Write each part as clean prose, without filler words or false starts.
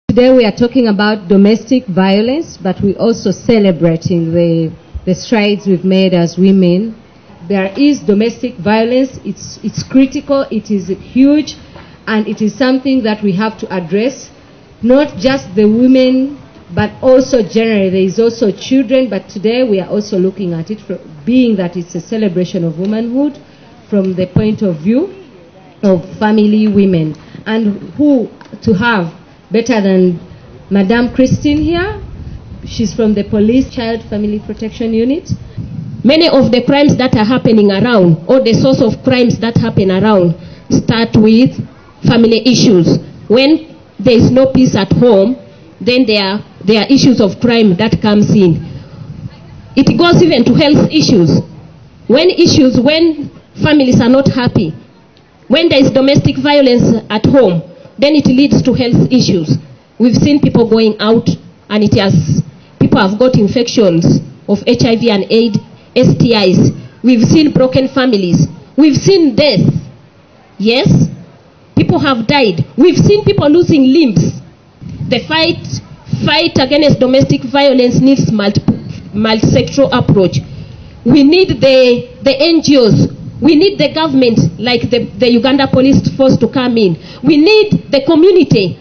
Today we are talking about domestic violence, but we're also celebrating the strides we've made as women. There is domestic violence. It's critical, it is huge, and it is something that we have to address. Not just the women, but also generally. There is also children, but today we are also looking at it, being that it's a celebration of womanhood from the point of view of family women. And who to have better than Madame Christine here? She's from the Police Child Family Protection Unit. Many of the crimes that are happening around, or the source of crimes that happen around, start with family issues. When there is no peace at home, then there are issues of crime that comes in. It goes even to health issues. When families are not happy, when there is domestic violence at home, then it leads to health issues. We've seen people going out and people have got infections of HIV and AIDS, STIs. We've seen broken families. We've seen death. Yes, people have died. We've seen people losing limbs. The fight against domestic violence needs multi-sectoral approach. We need the NGOs. We need the government, like the Uganda Police Force, to come in. We need the community,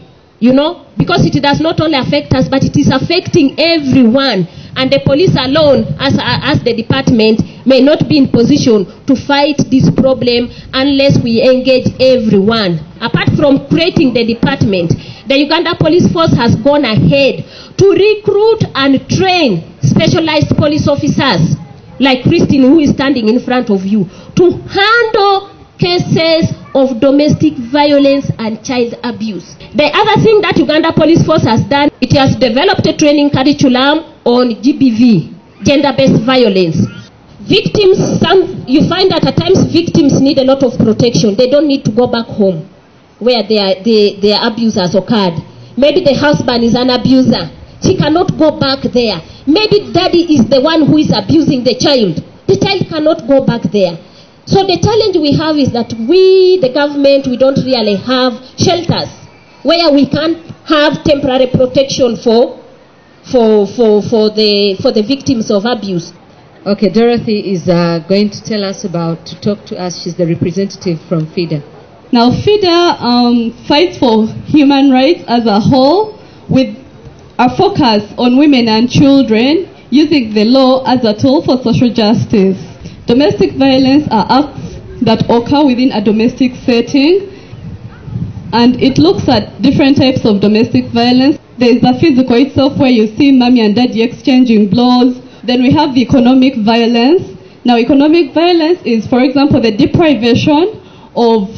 because it does not only affect us, but it is affecting everyone. And the police alone, as the department, may not be in position to fight this problem unless we engage everyone. Apart from creating the department, the Uganda Police Force has gone ahead to recruit and train specialized police officers, like Christine, who is standing in front of you, to handle cases of domestic violence and child abuse. The other thing that Uganda Police Force has done, it has developed a training curriculum on GBV, gender-based violence. Victims, you find that at times victims need a lot of protection. They don't need to go back home where their abuse has occurred. Maybe the husband is an abuser. He cannot go back there. Maybe daddy is the one who is abusing the child. The child cannot go back there. So the challenge we have is that we, the government, we don't really have shelters where we can have temporary protection for the victims of abuse. Okay, Dorothy is going to talk to us. She's the representative from FIDA. Now, FIDA fights for human rights as a whole, with a focus on women and children, using the law as a tool for social justice. Domestic violence are acts that occur within a domestic setting, and it looks at different types of domestic violence. There is the physical itself, where you see mommy and daddy exchanging blows. Then we have the economic violence. Now, economic violence is, for example, the deprivation of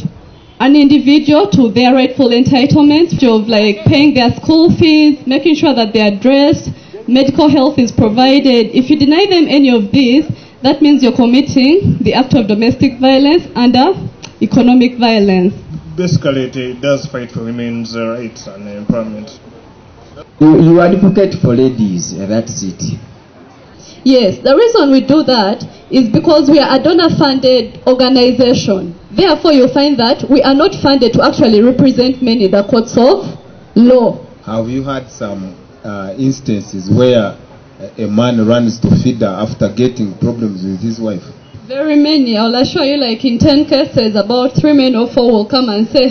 an individual to their rightful entitlements, of like paying their school fees, making sure that they are dressed, medical health is provided. If you deny them any of these, that means you're committing the act of domestic violence under economic violence. Basically, it does fight for women's rights and empowerment. You advocate for ladies, that's it. Yes, the reason we do that is because we are a donor-funded organization. Therefore, you find that we are not funded to actually represent men in the courts of law. Have you had some instances where a man runs to FIDA after getting problems with his wife? Very many. I'll assure you, like in 10 cases, about 3 men or 4 will come and say,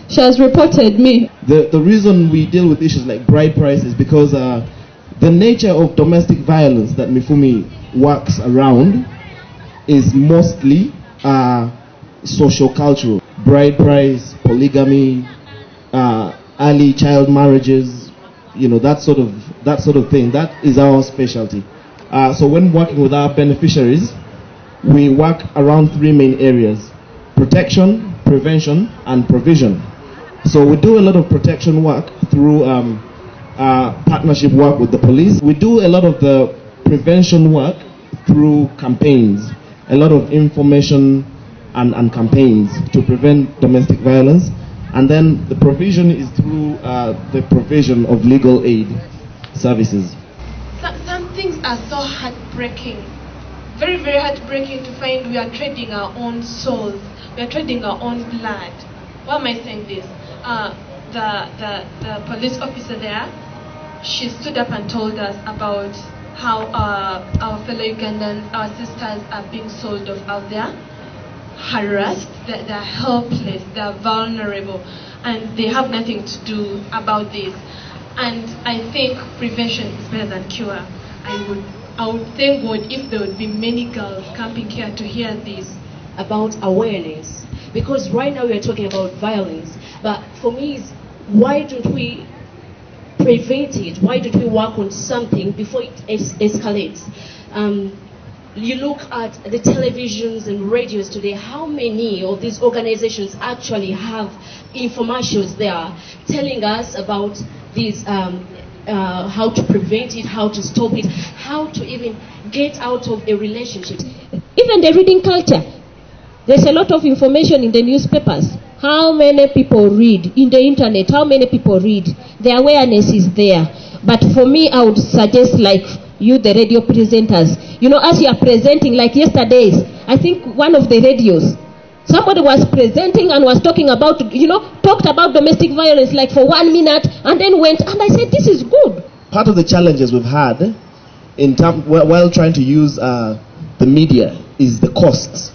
she has reported me. The reason we deal with issues like bride price is because the nature of domestic violence that Mifumi works around is mostly social-cultural. Bride price, polygamy, early child marriages, that sort of thing. That is our specialty. So when working with our beneficiaries, we work around 3 main areas: protection, prevention, and provision. So we do a lot of protection work through partnership work with the police. We do a lot of the prevention work through campaigns, a lot of information and campaigns to prevent domestic violence. And then the provision is through the provision of legal aid services. Some things are so heartbreaking, very, very heartbreaking to find we are trading our own souls, we are trading our own blood. Why am I saying this? the police officer there, she stood up and told us about how our fellow Ugandans, our sisters are being sold off out there, harassed, they're helpless, they're vulnerable, and they have nothing to do about this. And I think prevention is better than cure. I would thank God if there would be many girls camping here to hear this. About awareness, because right now we are talking about violence, but for me it's why don't we prevent it? Why don't we work on something before it escalates? You look at the televisions and radios today, how many of these organizations actually have infomercials there telling us about these, how to prevent it, how to stop it, how to even get out of a relationship. Even the reading culture. There's a lot of information in the newspapers. How many people read? In the internet, how many people read? The awareness is there. But for me, I would suggest, like you, the radio presenters, you know, as you are presenting, like yesterday's, I think one of the radios, somebody was presenting and was talking about, you know, talked about domestic violence like for 1 minute and then went, and I said, this is good. Part of the challenges we've had while trying to use the media is the costs.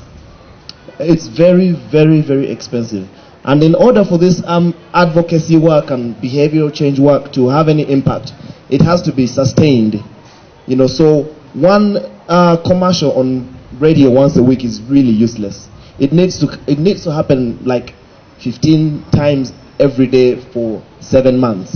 It's very, very, very expensive. And in order for this advocacy work and behavioral change work to have any impact, it has to be sustained. You know, so one commercial on radio once a week is really useless. It needs to happen like 15 times every day for 7 months.